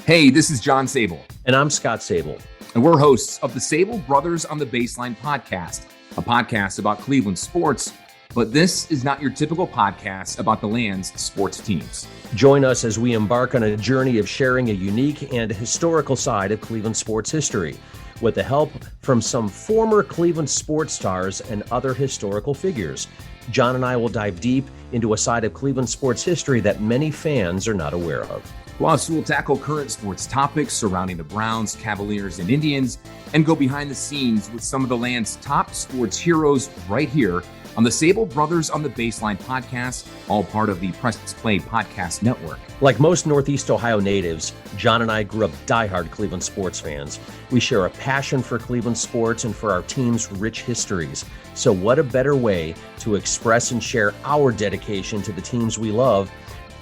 Hey, this is John Sabol. And I'm Scott Sabol. And we're hosts of the Sabol Brothers on the Baseline podcast, a podcast about Cleveland sports. But this is not your typical podcast about the land's sports teams. Join us as we embark on a journey of sharing a unique and historical side of Cleveland sports history, with the help from some former Cleveland sports stars and other historical figures. John and I will dive deep into a side of Cleveland sports history that many fans are not aware of. Plus, we'll tackle current sports topics surrounding the Browns, Cavaliers, and Indians, and go behind the scenes with some of the land's top sports heroes right here on the Sabol Brothers on the Baseline podcast, all part of the Press Play Podcast Network. Like most Northeast Ohio natives, John and I grew up diehard Cleveland sports fans. We share a passion for Cleveland sports and for our team's rich histories. So what a better way to express and share our dedication to the teams we love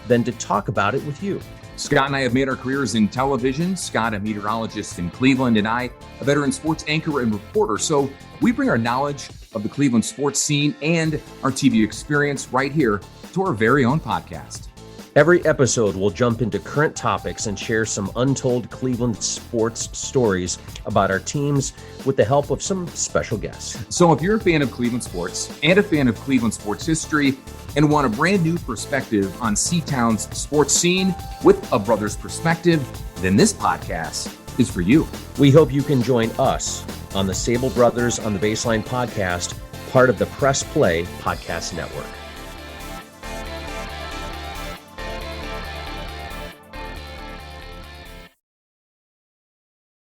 than to talk about it with you. Scott and I have made our careers in television. Scott, a meteorologist in Cleveland, and I, a veteran sports anchor and reporter. So we bring our knowledge of the Cleveland sports scene and our TV experience right here to our very own podcast. Every episode, we'll jump into current topics and share some untold Cleveland sports stories about our teams with the help of some special guests. So if you're a fan of Cleveland sports and a fan of Cleveland sports history and want a brand new perspective on C-Town's sports scene with a brother's perspective, then this podcast is for you. We hope you can join us on the Sabol Brothers on the Baseline podcast, part of the Press Play Podcast Network.